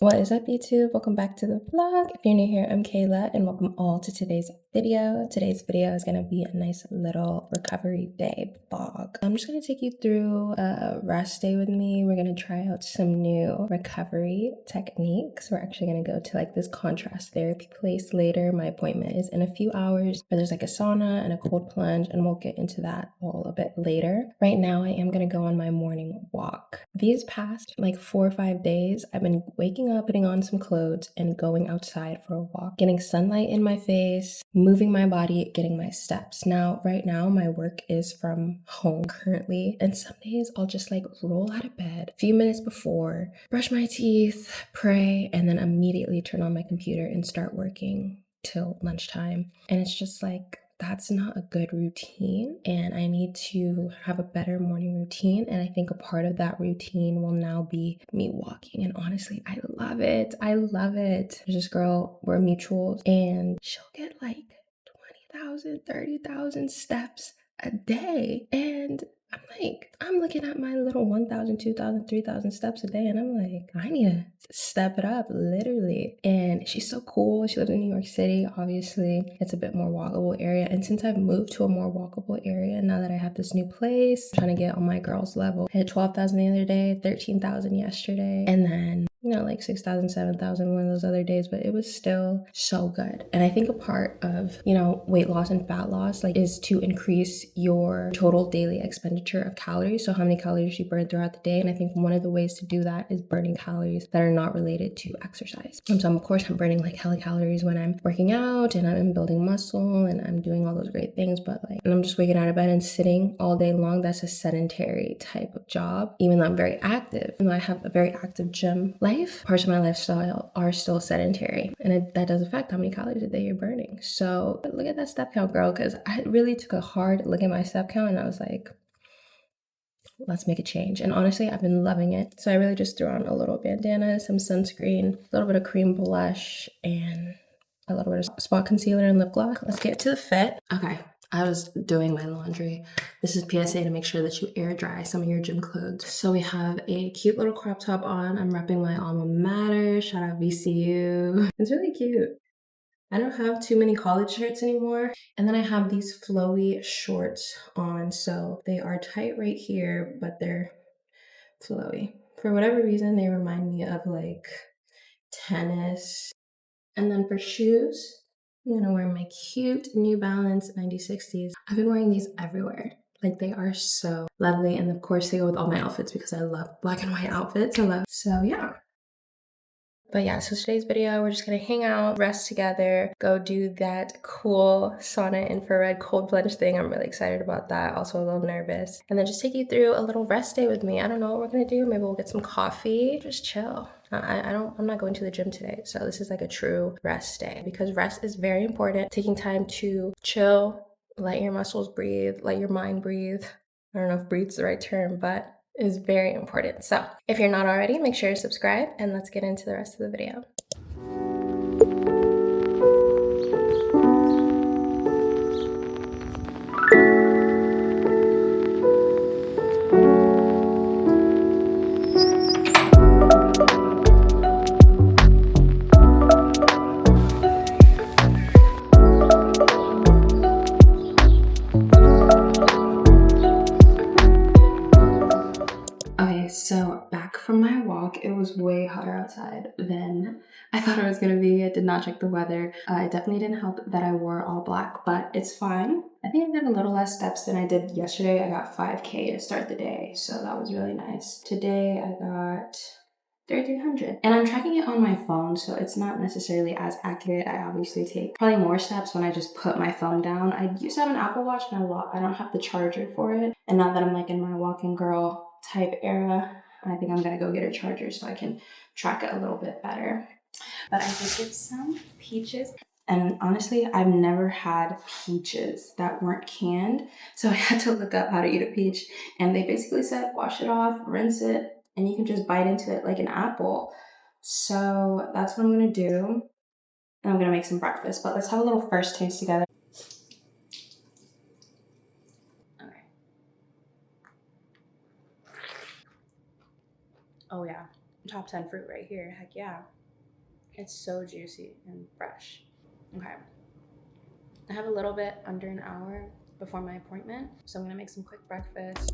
What is up, YouTube? Welcome back to the vlog. If you're new here, I'm Kayla, and welcome all to today's video. Today's video is going to be a nice little recovery day vlog. I'm just going to take you through a rest day with me. We're going to try out some new recovery techniques. We're actually going to go to like this contrast therapy place later. My appointment is in a few hours, where there's like a sauna and a cold plunge, and we'll get into that all a bit later. Right now, I am going to go on my morning walk. These past like 4 or 5 days, I've been waking up, putting on some clothes, and going outside for a walk, getting sunlight in my face, moving my body, getting my steps. Now, right now, my work is from home currently, and some days I'll just like roll out of bed a few minutes before, brush my teeth, pray, and then immediately turn on my computer and start working till lunchtime. And it's just like, that's not a good routine, and I need to have a better morning routine. And I think a part of that routine will now be me walking, and honestly, I love it. I love it. There's this girl, we're mutuals, and she'll get like 20,000, 30,000 steps a day, and I'm looking at my little 1,000, 2,000, 3,000 steps a day, and I'm like, I need to step it up, literally. And she's so cool. She lives in New York City. Obviously, it's a bit more walkable area. And since I've moved to a more walkable area, now that I have this new place, I'm trying to get on my girls' level. I had 12,000 the other day, 13,000 yesterday, and then like 6,000, 7,000 one of those other days, but it was still so good. And I think a part of, weight loss and fat loss, like, is to increase your total daily expenditure of calories. So how many calories you burn throughout the day. And I think one of the ways to do that is burning calories that are not related to exercise. And so of course I'm burning like hella calories when I'm working out and I'm building muscle and I'm doing all those great things, but and I'm just waking out of bed and sitting all day long. That's a sedentary type of job, even though I'm very active. I have a very active gym life. Parts of my lifestyle are still sedentary, and that does affect how many calories a day you're burning. So look at that step count, girl, because I really took a hard look at my step count and I was like, let's make a change. And honestly, I've been loving it. So I really just threw on a little bandana, some sunscreen, a little bit of cream blush, and a little bit of spot concealer and lip gloss. Let's get to the fit. Okay, I was doing my laundry. This is PSA to make sure that you air dry some of your gym clothes. So we have a cute little crop top on. I'm repping my alma mater. Shout out VCU. It's really cute. I don't have too many college shirts anymore. And then I have these flowy shorts on. So they are tight right here, but they're flowy. For whatever reason, they remind me of like tennis. And then for shoes, I'm gonna wear my cute New Balance 9060s. I've been wearing these everywhere. Like, they are so lovely. And of course they go with all my outfits because I love black and white outfits. So yeah. But yeah, so today's video, we're just gonna hang out, rest together, go do that cool sauna infrared cold plunge thing. I'm really excited about that, also a little nervous. And then just take you through a little rest day with me. I don't know what we're gonna do. Maybe we'll get some coffee, just chill. I'm not going to the gym today, so this is like a true rest day because rest is very important. Taking time to chill, let your muscles breathe, let your mind breathe. I don't know if breathe's the right term, but is very important. So if you're not already, make sure to subscribe and let's get into the rest of the video. So back from my walk, it was way hotter outside than I thought it was gonna be. I did not check the weather. It definitely didn't help that I wore all black, but it's fine. I think I did a little less steps than I did yesterday. I got 5K to start the day, so that was really nice. Today I got 3,300. And I'm tracking it on my phone, so it's not necessarily as accurate. I obviously take probably more steps when I just put my phone down. I used to have an Apple Watch and I don't have the charger for it. And now that I'm like in my walking girl type era, I think I'm gonna go get a charger so I can track it a little bit better. But I did get some peaches. And honestly, I've never had peaches that weren't canned. So I had to look up how to eat a peach. And they basically said, wash it off, rinse it, and you can just bite into it like an apple. So that's what I'm gonna do. And I'm gonna make some breakfast, but let's have a little first taste together. Okay. Oh yeah, top 10 fruit right here. Heck yeah. It's so juicy and fresh. Okay. I have a little bit under an hour before my appointment, so I'm gonna make some quick breakfast.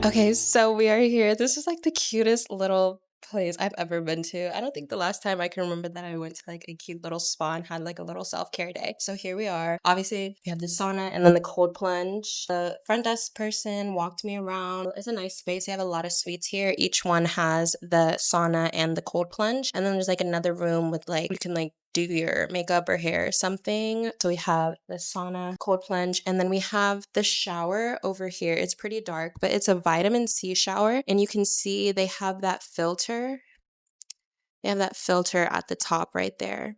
Okay, so we are here. This is like the cutest little place I've ever been to. I don't think the last time I can remember that I went to like a cute little spa and had like a little self-care day. So here we are. Obviously, we have the sauna and then the cold plunge. The front desk person walked me around. It's a nice space. They have a lot of suites here. Each one has the sauna and the cold plunge. And then there's like another room with like, you can like do your makeup or hair or something. So we have the sauna, cold plunge, and then we have the shower over here. It's pretty dark, but it's a vitamin C shower, and you can see they have that filter. They have that filter at the top right there.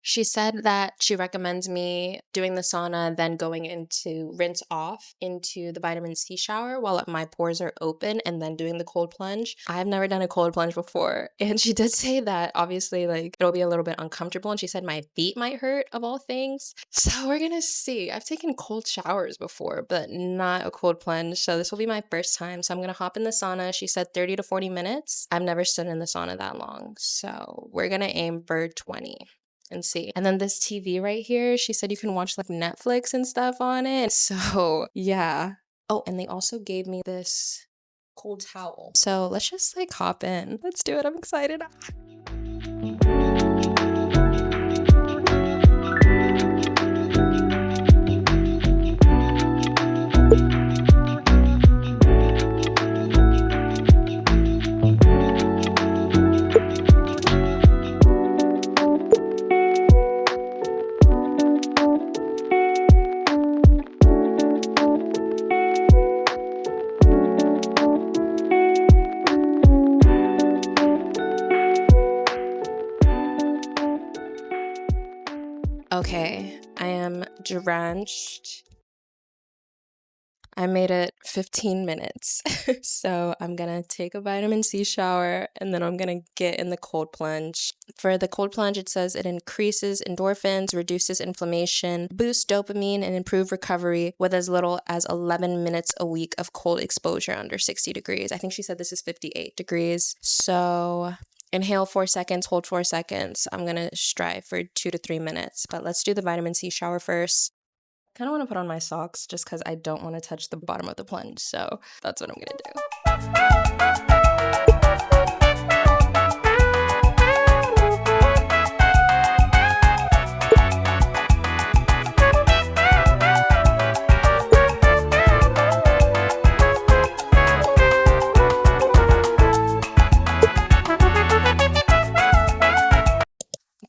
She said that she recommends me doing the sauna, then going into rinse off into the vitamin C shower while my pores are open, and then doing the cold plunge. I've never done a cold plunge before. And she did say that obviously like it'll be a little bit uncomfortable, and she said my feet might hurt of all things. So we're gonna see. I've taken cold showers before, but not a cold plunge. So this will be my first time. So I'm gonna hop in the sauna. She said 30 to 40 minutes. I've never stood in the sauna that long. So we're gonna aim for 20. And see. And then this TV right here, she said you can watch like Netflix and stuff on it. So yeah. Oh, and they also gave me this cold towel. So let's just like hop in. Let's do it. I'm excited. Okay, I am drenched. I made it 15 minutes. So I'm gonna take a vitamin C shower and then I'm gonna get in the cold plunge. For the cold plunge, it says it increases endorphins, reduces inflammation, boosts dopamine, and improve recovery with as little as 11 minutes a week of cold exposure under 60 degrees. I think she said this is 58 degrees. So inhale 4 seconds, hold 4 seconds. I'm gonna strive for 2 to 3 minutes, but let's do the vitamin C shower first. I kind of want to put on my socks just because I don't want to touch the bottom of the plunge, so that's what I'm gonna do.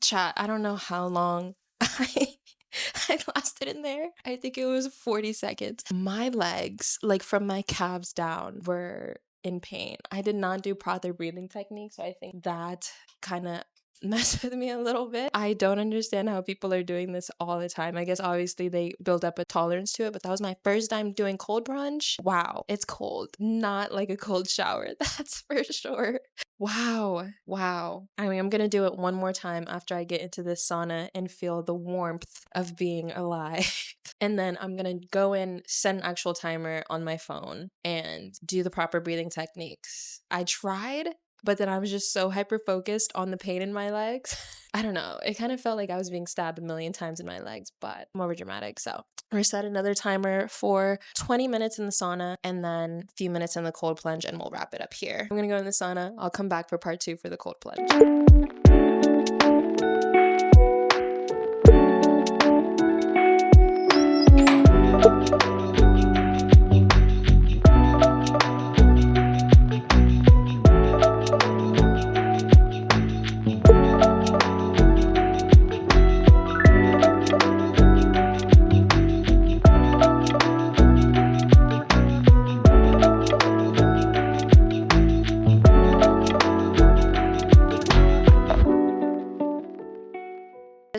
Chat, I don't know how long I lasted in there. I think it was 40 seconds. My legs, like from my calves down, were in pain. I did not do proper breathing techniques, so I think that kind of messed with me a little bit. I don't understand how people are doing this all the time. I guess obviously they build up a tolerance to it, but that was my first time doing cold plunge. Wow, it's cold. Not like a cold shower, that's for sure. Wow. I mean, I'm gonna do it one more time after I get into this sauna and feel the warmth of being alive. And then I'm gonna go in, set an actual timer on my phone, and do the proper breathing techniques. I tried, but then I was just so hyper focused on the pain in my legs. I don't know. It kind of felt like I was being stabbed a million times in my legs, but I'm over dramatic. So reset another timer for 20 minutes in the sauna and then a few minutes in the cold plunge, and we'll wrap it up here. I'm gonna go in the sauna. I'll come back for part 2 for the cold plunge.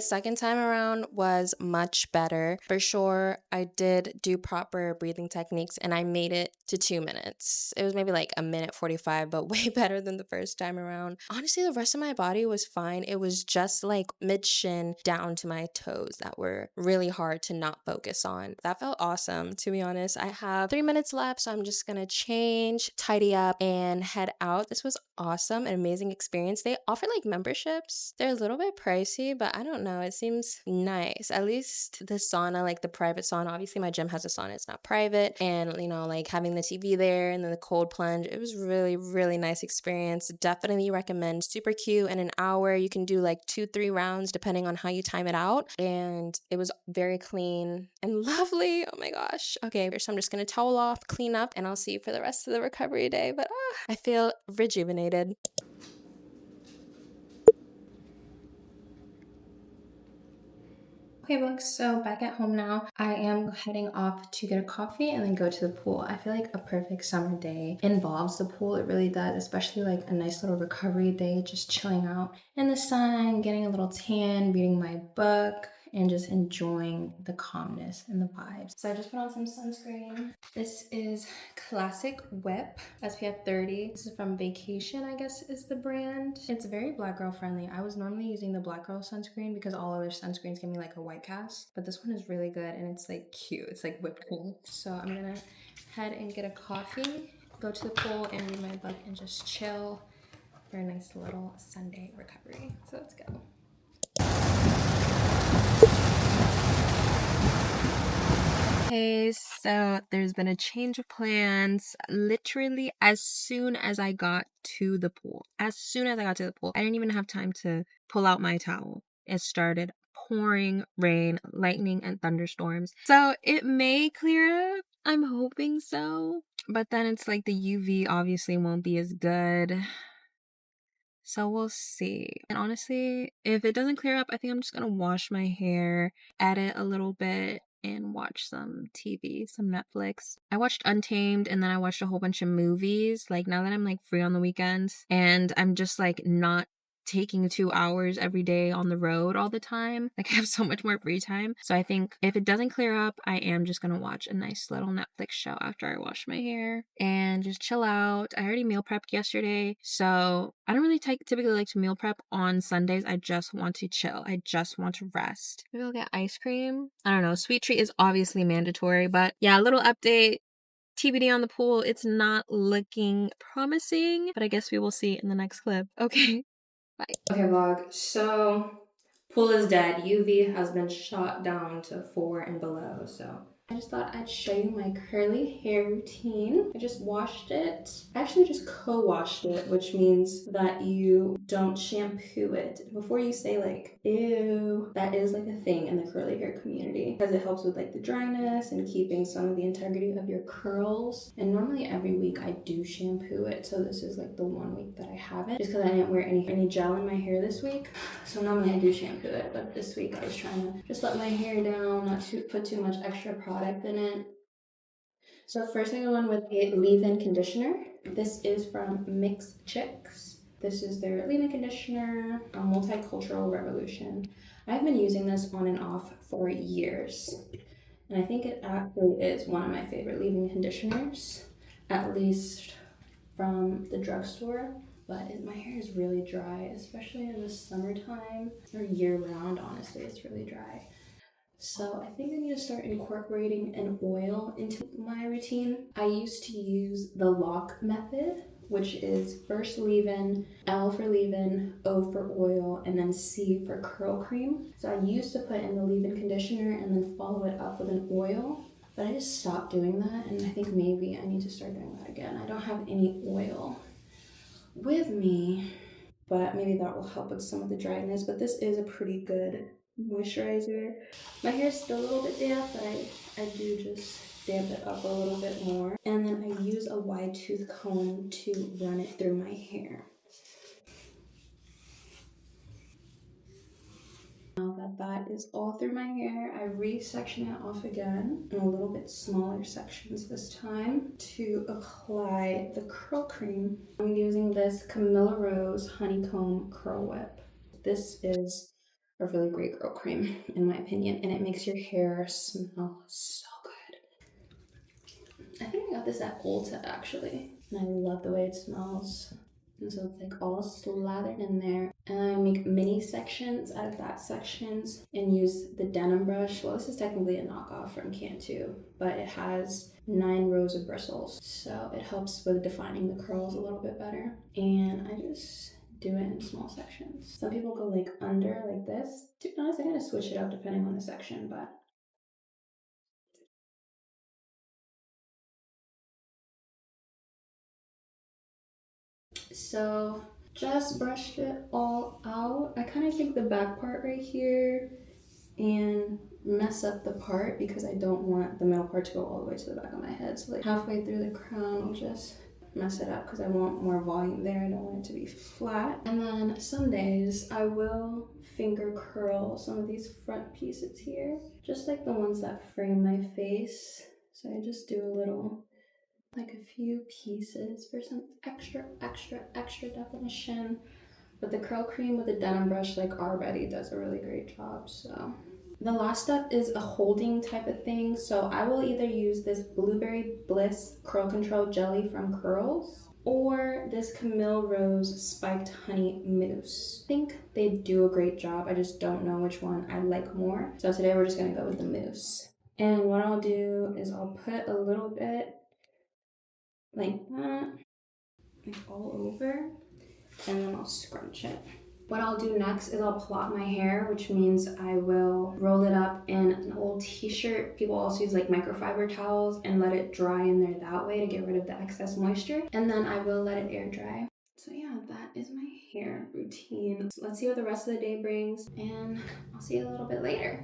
second time around was much better. For sure, I did do proper breathing techniques and I made it to 2 minutes. It was maybe like a minute 45, but way better than the first time around. Honestly, the rest of my body was fine. It was just like mid shin down to my toes that were really hard to not focus on. That felt awesome, to be honest. I have 3 minutes left, so I'm just gonna change, tidy up, and head out. This was awesome, an amazing experience. They offer like memberships. They're a little bit pricey, but I don't know. It seems nice. At least the sauna, like the private sauna. Obviously, my gym has a sauna. It's not private. And, like having the TV there and then the cold plunge. It was really, really nice experience. Definitely recommend. Super cute. In an hour, you can do like 2-3 rounds depending on how you time it out. And it was very clean and lovely. Oh my gosh. Okay, so I'm just going to towel off, clean up, and I'll see you for the rest of the recovery day. But I feel rejuvenated. Okay, vlog, so back at home now. I am heading off to get a coffee and then go to the pool. I feel like a perfect summer day involves the pool. It really does, especially like a nice little recovery day, just chilling out in the sun, getting a little tan, reading my book, and just enjoying the calmness and the vibes. So I just put on some sunscreen. This is Classic Whip SPF 30. This is from Vacation, I guess is the brand. It's very black girl friendly. I was normally using the black girl sunscreen because all other sunscreens give me like a white cast, but this one is really good and it's like cute. It's like whipped cream. So I'm gonna head and get a coffee, go to the pool and read my book and just chill for a nice little Sunday recovery. So let's go. Okay, so there's been a change of plans literally as soon as I got to the pool. As soon as I got to the pool, I didn't even have time to pull out my towel. It started pouring rain, lightning, and thunderstorms. So it may clear up. I'm hoping so. But then it's like the UV obviously won't be as good. So we'll see. And honestly, if it doesn't clear up, I think I'm just gonna wash my hair, edit a little bit, and watch some TV, some Netflix. I watched Untamed and then I watched a whole bunch of movies. Like now that I'm like free on the weekends and I'm just like not taking 2 hours every day on the road all the time. Like I have so much more free time. So I think if it doesn't clear up, I am just gonna watch a nice little Netflix show after I wash my hair and just chill out. I already meal prepped yesterday, so I don't really typically like to meal prep on Sundays. I just want to chill. I just want to rest. Maybe I'll get ice cream. I don't know. Sweet treat is obviously mandatory, but yeah, a little update. TBD on the pool. It's not looking promising, but I guess we will see in the next clip. Okay. Bye. Okay, vlog. So, pool is dead. UV has been shot down to 4 and below. So, I just thought I'd show you my curly hair routine. I just washed it. I actually just co-washed it, which means that you don't shampoo it. Before you say like, ew, that is like a thing in the curly hair community because it helps with like the dryness and keeping some of the integrity of your curls. And normally every week I do shampoo it. So this is like the 1 week that I haven't just because I didn't wear any gel in my hair this week. So normally I do shampoo it, but this week I was trying to just let my hair down, not to put too much extra product in it. So first I go in with a leave-in conditioner. This is from Mix Chicks. This is their leave-in conditioner, a multicultural revolution. I've been using this on and off for years. And I think it actually is one of my favorite leave-in conditioners, at least from the drugstore. But my hair is really dry, especially in the summertime, or year-round, honestly, it's really dry. So I think I need to start incorporating an oil into my routine. I used to use the lock method, which is first leave-in, L for leave-in, O for oil, and then C for curl cream. So I used to put in the leave-in conditioner and then follow it up with an oil, but I just stopped doing that, and I think maybe I need to start doing that again. I don't have any oil with me, but maybe that will help with some of the dryness. But this is a pretty good moisturizer. My hair's still a little bit damp, but I do just damp it up a little bit more. And then I use a wide tooth comb to run it through my hair. Now that that is all through my hair, I re-section it off again in a little bit smaller sections this time to apply the curl cream. I'm using this Camilla Rose Honeycomb Curl Whip. This is a really great girl cream, in my opinion, and it makes your hair smell so good. I think I got this at Ulta actually, and I love the way it smells. And so it's like all slathered in there. And I make mini sections out of that sections and use the denim brush. Well, this is technically a knockoff from Cantu, but it has 9 rows of bristles. So it helps with defining the curls a little bit better. And I just do it in small sections. Some people go like under like this. To be honest, I gotta switch it up depending on the section, but so just brushed it all out. I kind of think the back part right here and mess up the part because I don't want the middle part to go all the way to the back of my head. So like halfway through the crown, I'll just mess it up because I want more volume there. I don't want it to be flat. And then some days I will finger curl some of these front pieces here, just like the ones that frame my face. So I just do a little, like a few pieces for some extra definition. But the curl cream with the denim brush like already does a really great job. So the last step is a holding type of thing. So I will either use this Blueberry Bliss Curl Control Jelly from Curls or this Camille Rose Spiked Honey Mousse. I think they do a great job. I just don't know which one I like more. So today we're just gonna go with the mousse. And what I'll do is I'll put a little bit like that, like all over, and then I'll scrunch it. What I'll do next is I'll plait my hair, which means I will roll it up in an old t-shirt. People also use like microfiber towels and let it dry in there that way to get rid of the excess moisture. And then I will let it air dry. So yeah, that is my hair routine. So let's see what the rest of the day brings, and I'll see you a little bit later.